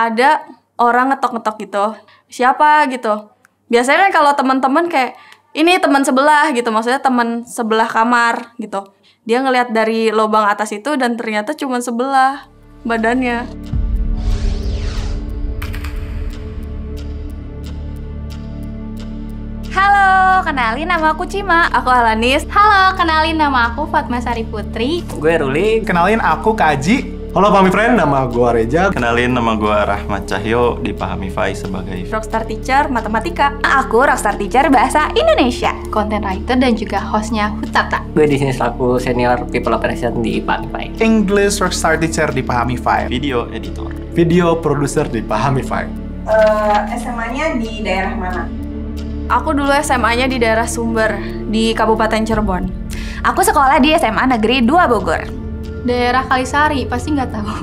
ada orang ngetok-ngetok gitu. Siapa gitu. Biasanya kan kalau teman-teman kayak ini teman sebelah gitu, maksudnya teman sebelah kamar gitu. Dia ngelihat dari lubang atas itu dan ternyata cuma sebelah badannya. Halo, kenalin nama aku Cima. Aku Alanis. Halo, kenalin nama aku Fatma Sari Putri. Gue Ruli. Kenalin aku Kaji. Halo Pahami Friend, nama gue Reja. Kenalin, nama gue Rahmat Cahyo, di Pahamify sebagai Rockstar Teacher Matematika. Aku Rockstar Teacher Bahasa Indonesia, content writer dan juga hostnya Hutata. Gue di sini selaku senior people operation di Pahamify. English Rockstar Teacher di Pahamify. video editor. Video produser di Pahamify. SMA-nya di daerah mana? Aku dulu SMA-nya di daerah Sumber, di Kabupaten Cirebon. Aku sekolah di SMA Negeri 2 Bogor. Daerah Kalisari, pasti nggak tahu.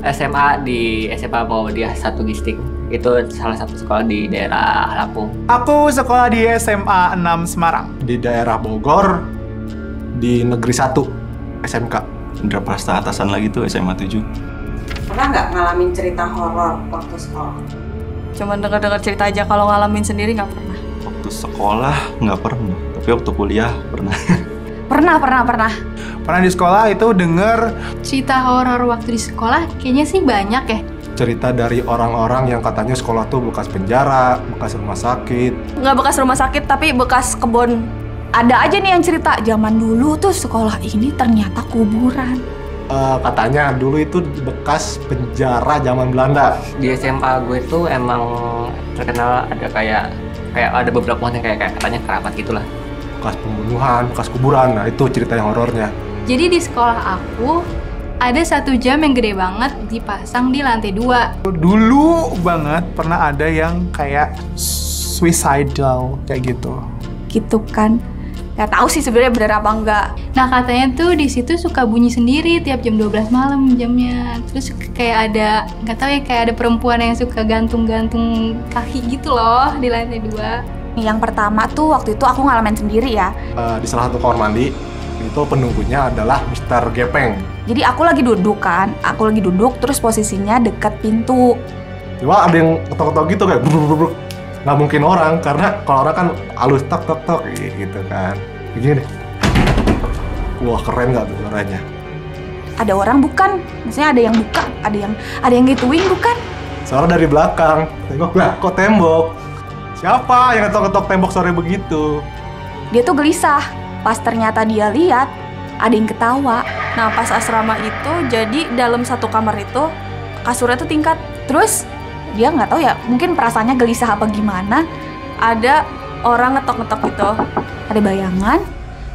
SMA di SMA Muhammadiyah 1 Gistik. Itu salah satu sekolah di daerah Lampung. Aku sekolah di SMA 6 Semarang. Di daerah Bogor, di Negeri 1 SMK. Indra Prasta atasan lagi tuh SMA 7. Pernah nggak ngalamin cerita horor waktu sekolah? Cuman dengar-dengar cerita aja, kalau ngalamin sendiri nggak pernah. Waktu sekolah nggak pernah, tapi waktu kuliah pernah. Pernah. Pernah di sekolah itu denger Cerita horor waktu di sekolah kayaknya sih banyak ya. Cerita dari orang-orang yang katanya sekolah tuh bekas penjara, bekas rumah sakit. Nggak bekas rumah sakit, tapi bekas kebun. Ada aja nih yang cerita, zaman dulu tuh sekolah ini ternyata kuburan. Katanya dulu itu bekas penjara zaman Belanda. Di SMA gue tuh emang terkenal ada kayak ada beberapa pohon yang kayak katanya keramat gitulah. Bekas pembunuhan, bekas kuburan. Nah itu cerita yang horornya. Jadi di sekolah aku ada 1 jam yang gede banget dipasang di lantai 2. dulu banget pernah ada yang kayak suicidal kayak gitu. Gitu kan. Gak tahu sih sebenarnya bener apa enggak. Nah katanya tuh di situ suka bunyi sendiri tiap jam 12 malam jamnya. Terus kayak ada, nggak tahu ya, kayak ada perempuan yang suka gantung-gantung kaki gitu loh di lantai 2. Yang pertama tuh waktu itu aku ngalamin sendiri ya. Di salah satu kamar mandi, itu penunggunya adalah Mr. Gepeng. Jadi aku lagi duduk terus posisinya dekat pintu. Cuma ada yang ketok-ketok gitu kayak bruk. Nggak mungkin orang, karena kalau orang kan halus tok gitu kan. Begini deh. Wah keren nggak tuh suaranya? Ada orang bukan? Maksudnya ada yang buka, ada yang gituin bukan? Suara dari belakang. Tengok lah, kok tembok? Siapa yang ketok-ketok tembok sore begitu? Dia tuh gelisah. Pas ternyata dia lihat, ada yang ketawa. Nah pas asrama itu, jadi dalam satu kamar itu kasurnya tuh tingkat. Terus dia nggak tahu ya, mungkin perasaannya gelisah apa gimana. Ada orang ngetok-ngetok gitu. Ada bayangan,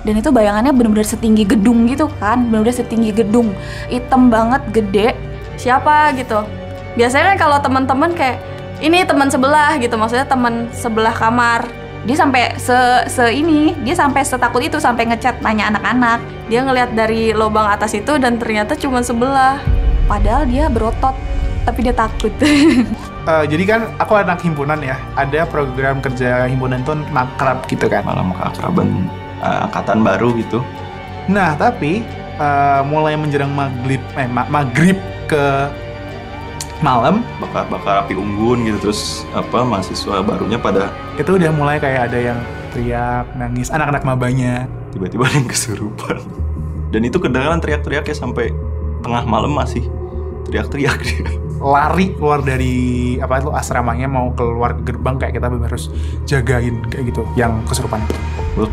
dan itu bayangannya benar-benar setinggi gedung gitu kan, benar-benar setinggi gedung, hitam banget, gede. Siapa gitu. Biasanya kan kalau teman-teman kayak ini teman sebelah gitu, maksudnya teman sebelah kamar. Dia sampai dia sampai setakut itu, sampai ngechat nanya anak-anak. Dia ngelihat dari lubang atas itu dan ternyata cuma sebelah. Padahal dia berotot, tapi dia takut. Jadi kan aku anak himpunan ya, ada program kerja himpunan tuh makrab gitu kan. Malam keakraban angkatan baru gitu. Nah tapi mulai menjelang maghrib ke malam, Bakar api unggun gitu, terus mahasiswa barunya pada itu udah mulai kayak ada yang teriak, nangis, anak-anak mabanya. tiba-tiba ada yang kesurupan. Dan itu kedengaran teriak-teriaknya sampai tengah malam masih teriak-teriak dia. Lari keluar dari asramanya, mau keluar ke gerbang, kayak kita harus jagain kayak gitu yang kesurupan itu.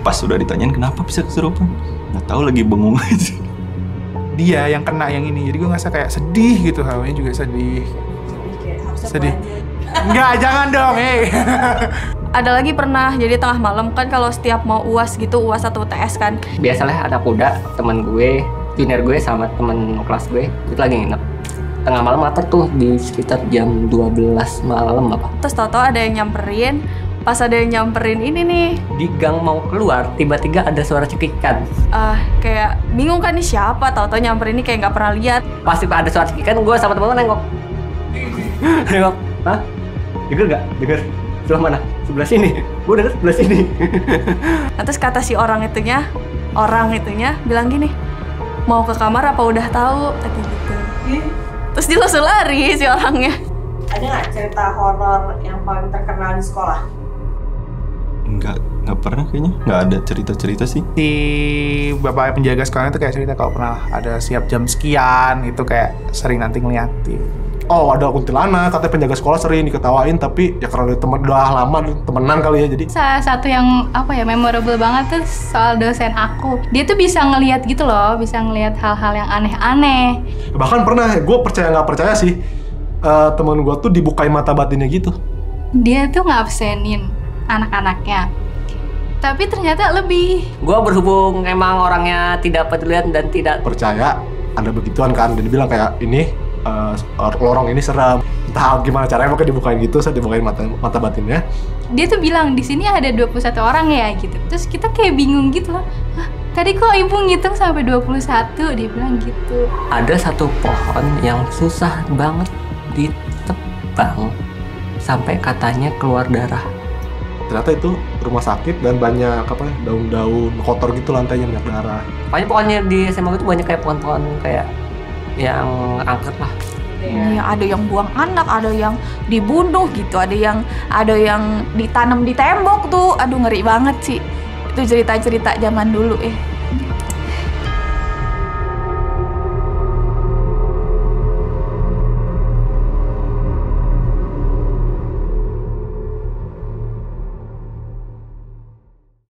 Pas udah ditanyain kenapa bisa kesurupan, nggak tahu, lagi bengong aja. Dia yang kena yang ini, jadi gue ngerasa kayak sedih gitu, hawanya juga sedih. Sedih. Enggak, jangan dong, Ada lagi pernah, jadi tengah malam kan kalau setiap mau UAS gitu, UAS atau UTS kan. Biasalah anak muda, teman gue, junior gue sama temen kelas gue itu lagi nginep. Tengah malam apa tuh, di sekitar jam 12 malam apa. Terus tau-tau ada yang nyamperin. Pas ada yang nyamperin ini nih, di gang mau keluar, tiba-tiba ada suara cekikan. Kayak bingung kan nih siapa, tau-tau nyamperin ini kayak nggak pernah lihat. Pasti ada suara cekikan, gue sama temen-temen nengok. Nengok, hah? Dengar nggak? Dengar. Sebelah mana? Sebelah sini. Gue denger sebelah sini. Nah, terus kata si orang itunya bilang gini, mau ke kamar apa udah tahu? Kata gitu. Terus dia langsung lari si orangnya. Ada nggak cerita horor yang paling terkenal di sekolah? Nggak pernah kayaknya. Nggak ada cerita-cerita sih. Si bapak penjaga sekolah itu kayak cerita kalau pernah ada siap jam sekian, itu kayak sering nanti ngeliatin. Oh, ada kuntilanak, katanya penjaga sekolah sering diketawain, tapi ya karena temen udah lama temenan kali ya, jadi Salah satu yang memorable banget tuh soal dosen aku. Dia tuh bisa ngelihat gitu loh, bisa ngelihat hal-hal yang aneh-aneh. bahkan pernah, gue percaya nggak percaya sih, temen gue tuh dibukain mata batinnya gitu. Dia tuh ngabsenin anak-anaknya. Tapi ternyata lebih. Gue berhubung emang orangnya tidak pedulian dan tidak Percaya ada begituan kan, dan dibilang kayak ini lorong ini seram, entah gimana caranya pokoknya dibukain gitu, saya dibukain mata batinnya. Dia tuh bilang di sini ada 21 orang ya gitu. Terus kita kayak bingung gitu loh. Hah, tadi kok ibu ngitung sampai 21? Dia bilang gitu. ada satu pohon yang susah banget ditebang sampai katanya keluar darah. Ternyata itu rumah sakit dan banyak daun-daun kotor gitu, lantainya banyak darah. Pokoknya pohonnya di SMA itu banyak kayak pohon-pohon kayak yang angker lah. Yang ada yang buang anak, ada yang dibunuh gitu, ada yang ditanam di tembok tuh. Aduh, ngeri banget sih. Itu cerita-cerita zaman dulu